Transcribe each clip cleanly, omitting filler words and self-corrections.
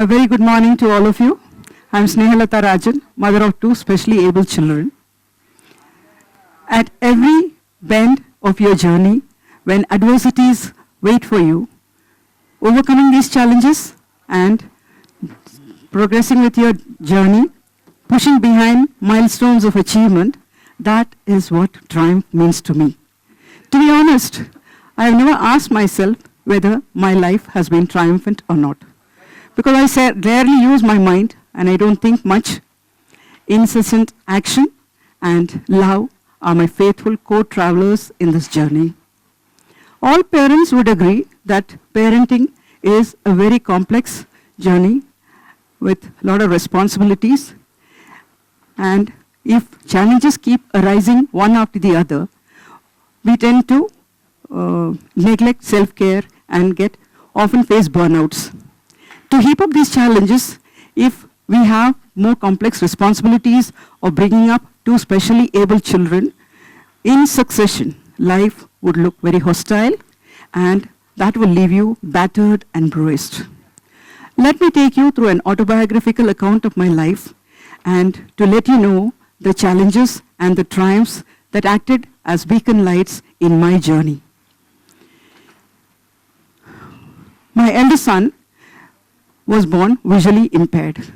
A very good morning to all of you. I'm Snehalatha Rajan, mother of two specially able children. At every bend of your journey, when adversities wait for you, overcoming these challenges and progressing with your journey, pushing behind milestones of achievement, that is what triumph means to me. To be honest, I have never asked myself whether my life has been triumphant or not. Because I rarely use my mind and I don't think much. Incessant action and love are my faithful co-travelers in this journey. All parents would agree that parenting is a very complex journey with a lot of responsibilities. And if challenges keep arising one after the other, we tend to neglect self-care and often face burnouts. To heap up these challenges, if we have more complex responsibilities of bringing up two specially able children in succession, life would look very hostile and that will leave you battered and bruised. Let me take you through an autobiographical account of my life and to let you know the challenges and the triumphs that acted as beacon lights in my journey. My eldest son was born visually impaired.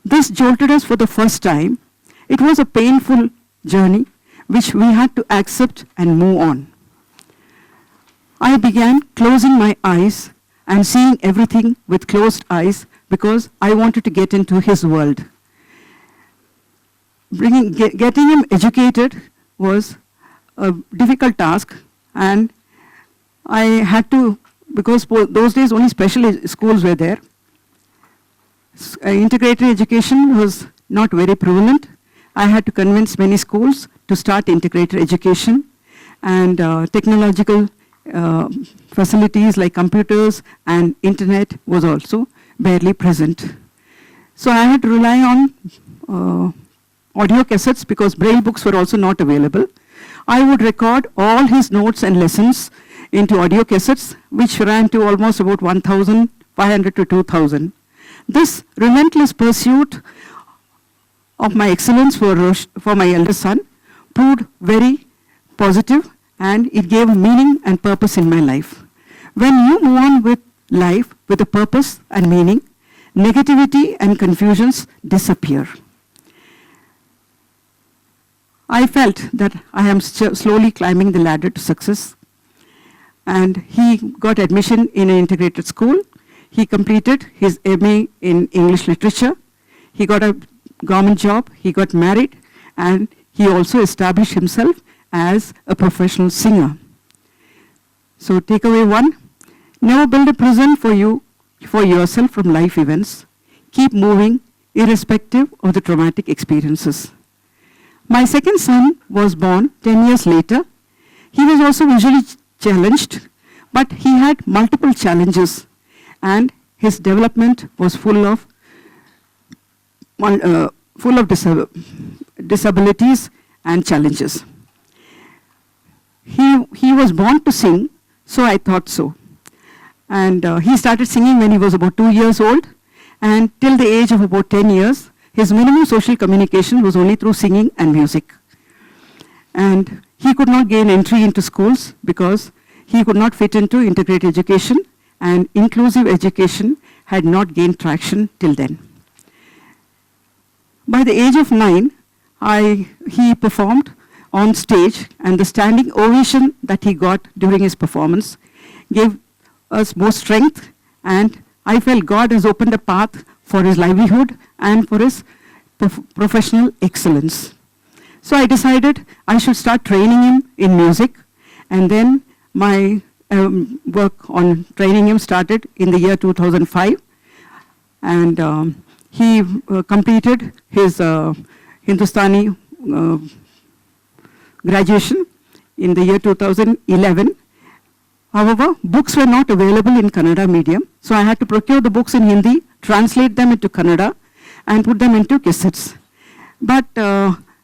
This jolted us for the first time. It was a painful journey which we had to accept and move on. I began closing my eyes and seeing everything with closed eyes because I wanted to get into his world. Getting him educated was a difficult task, and I had to, because those days only special schools were there. Integrated education was not very prevalent. I had to convince many schools to start integrated education, and technological facilities like computers and internet was also barely present. So I had to rely on audio cassettes because braille books were also not available. I would record all his notes and lessons into audio cassettes, which ran to almost about 1,500 to 2,000. This relentless pursuit of my excellence for my eldest son proved very positive, and it gave meaning and purpose in my life. When you move on with life with a purpose and meaning, negativity and confusions disappear. I felt that I am slowly climbing the ladder to success, and he got admission in an integrated school. He completed his MA in English literature. He got a government job, he got married, and he also established himself as a professional singer. So takeaway 1, never build a prison for yourself from life events. Keep moving irrespective of the traumatic experiences. My second son was born 10 years later. He was also visually challenged, but he had multiple challenges, and his development was full of disabilities and challenges. He was born to sing, so I thought so. And he started singing when he was about 2 years old, and till the age of about 10 years, his minimum social communication was only through singing and music. And he could not gain entry into schools because he could not fit into integrated education, and inclusive education had not gained traction till then. By the age of 9, he performed on stage, and the standing ovation that he got during his performance gave us more strength, and I felt God has opened a path for his livelihood and for his professional excellence. So I decided I should start training him in music, and then my work on training him started in the year 2005, and he completed his Hindustani graduation in the year 2011. However, books were not available in Kannada medium, so I had to procure the books in Hindi, translate them into Kannada, and put them into cassettes. But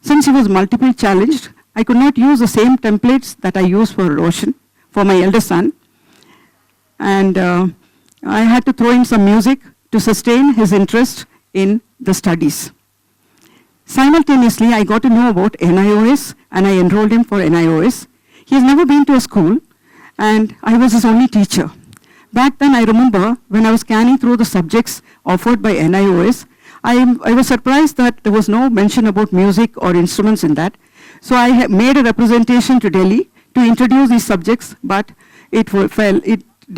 since he was multiple challenged, I could not use the same templates that I used for Roshan, for my eldest son. And I had to throw in some music to sustain his interest in the studies. Simultaneously, I got to know about NIOS and I enrolled him for NIOS. He has never been to a school and I was his only teacher. Back then, I remember when I was scanning through the subjects offered by NIOS, I was surprised that there was no mention about music or instruments in that. So I made a representation to Delhi to introduce these subjects, but it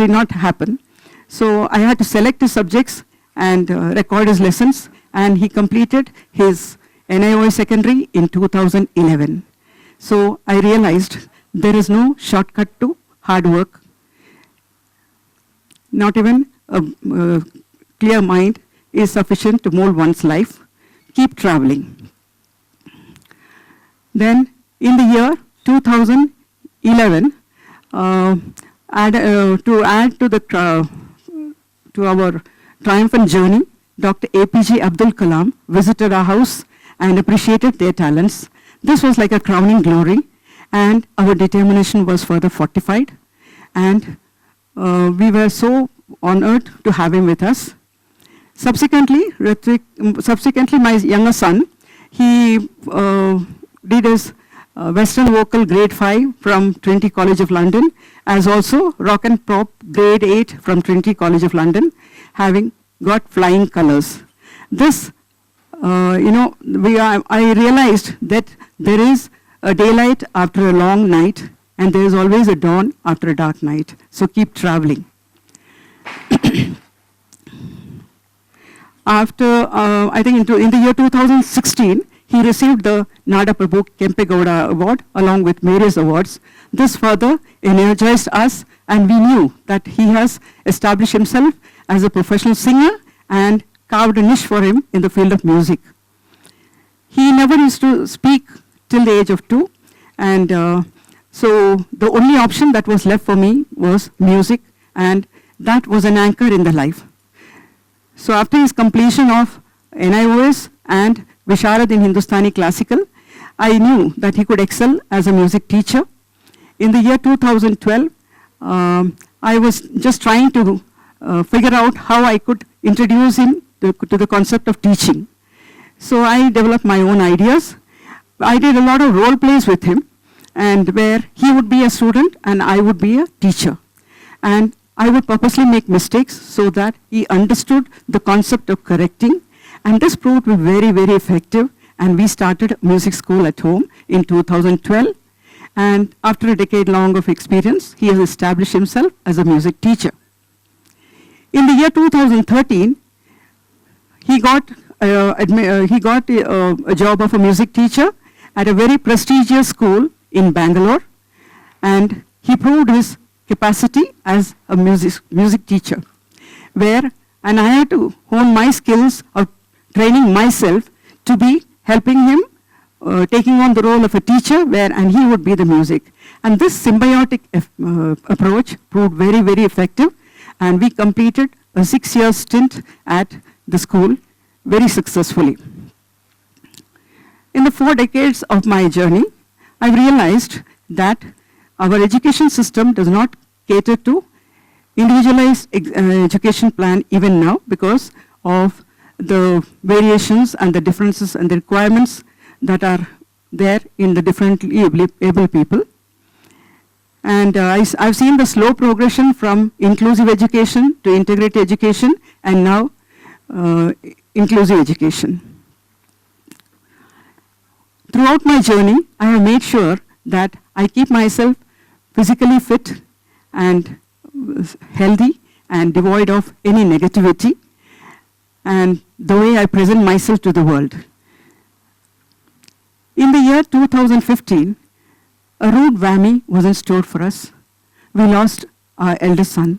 did not happen. So I had to select his subjects and record his lessons, and he completed his NIOS secondary in 2011. So I realized there is no shortcut to hard work. Not even a clear mind is sufficient to mold one's life. Keep traveling. Then in the year 2011, to add to our triumphant journey, Dr. APJ Abdul Kalam visited our house and appreciated their talents. This was like a crowning glory, and our determination was further fortified. And we were so honored to have him with us. Subsequently, my younger son, he did his Western Vocal Grade 5 from Trinity College of London, as also Rock and Pop Grade 8 from Trinity College of London, having got flying colors. This, I realized that there is a daylight after a long night, and there is always a dawn after a dark night. So keep traveling. After, I think in the year 2016, he received the Nada Prabhu Kempegowda Award along with various awards. This further energized us, and we knew that he has established himself as a professional singer and carved a niche for him in the field of music. He never used to speak till the age of 2, and so the only option that was left for me was music, and that was an anchor in the life. So after his completion of NIOS and Visharad in Hindustani Classical, I knew that he could excel as a music teacher. In the year 2012, I was just trying to figure out how I could introduce him to the concept of teaching. So I developed my own ideas. I did a lot of role plays with him, and where he would be a student and I would be a teacher. And I would purposely make mistakes so that he understood the concept of correcting. And this proved to be very, very effective. And we started music school at home in 2012. And after a decade long of experience, he has established himself as a music teacher. In the year 2013, he got a job of a music teacher at a very prestigious school in Bangalore. And he proved his capacity as a music teacher, and I had to hone my skills of training myself to be helping him, taking on the role of a teacher, and he would be the music. And this symbiotic approach proved very, very effective, and we completed a 6-year stint at the school very successfully. In the 4 decades of my journey, I realized that our education system does not cater to individualized education plan even now because of the variations and the differences and the requirements that are there in the differently able people. And I've seen the slow progression from inclusive education to integrated education and now inclusive education. Throughout my journey, I have made sure that I keep myself physically fit and healthy and devoid of any negativity, and the way I present myself to the world. In the year 2015, a rude whammy was in store for us. We lost our eldest son,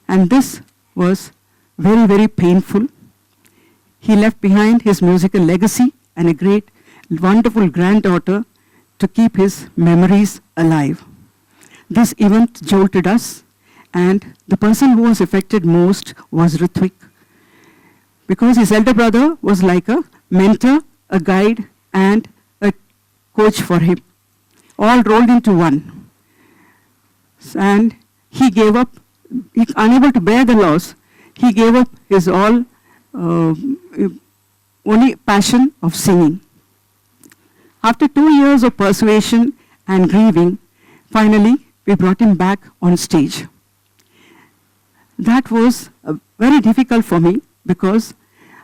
and this was very, very painful. He left behind his musical legacy and a great, wonderful granddaughter to keep his memories alive. This event jolted us, and the person who was affected most was Ritwik, because his elder brother was like a mentor, a guide, and a coach for him, all rolled into one. And he gave up, unable to bear the loss. he gave up his only passion of singing. After 2 years of persuasion and grieving, finally, we brought him back on stage. That was very difficult for me because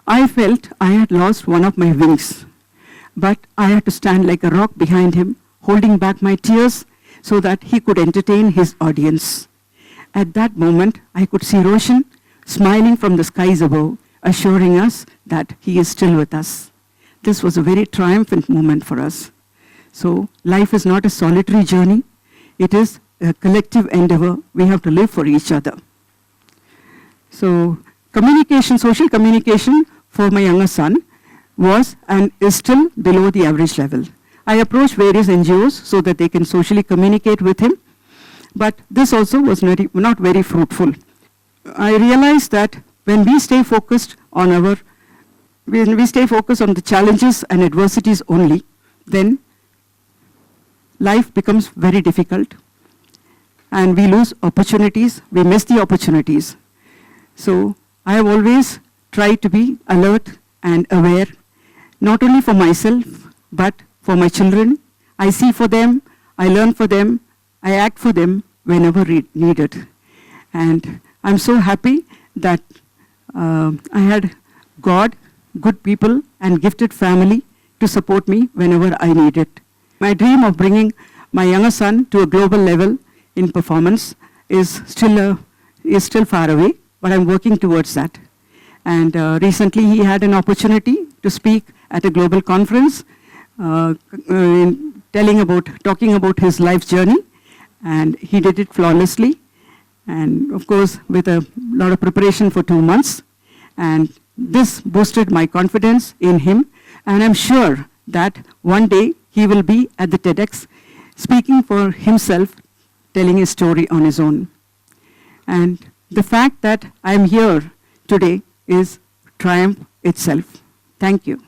I felt I had lost one of my wings. But I had to stand like a rock behind him, holding back my tears so that he could entertain his audience. At that moment, I could see Roshan smiling from the skies above, assuring us that he is still with us. This was a very triumphant moment for us. So life is not a solitary journey. It is a collective endeavor. We have to live for each other. So communication, social communication for my younger son was and is still below the average level. I approached various NGOs so that they can socially communicate with him, but this also was not very fruitful. I realized that when we stay focused on the challenges and adversities only, then life becomes very difficult and we lose opportunities, we miss the opportunities. So I have always tried to be alert and aware, not only for myself, but for my children. I see for them, I learn for them, I act for them whenever needed. And I'm so happy that I had God, good people, and gifted family to support me whenever I need it. My dream of bringing my younger son to a global level in performance is still far away, but I'm working towards that. And recently he had an opportunity to speak at a global conference, talking about his life journey, and he did it flawlessly, and of course with a lot of preparation for 2 months. And this boosted my confidence in him, and I'm sure that one day he will be at the TEDx speaking for himself, telling his story on his own. And the fact that I'm here today is triumph itself. Thank you.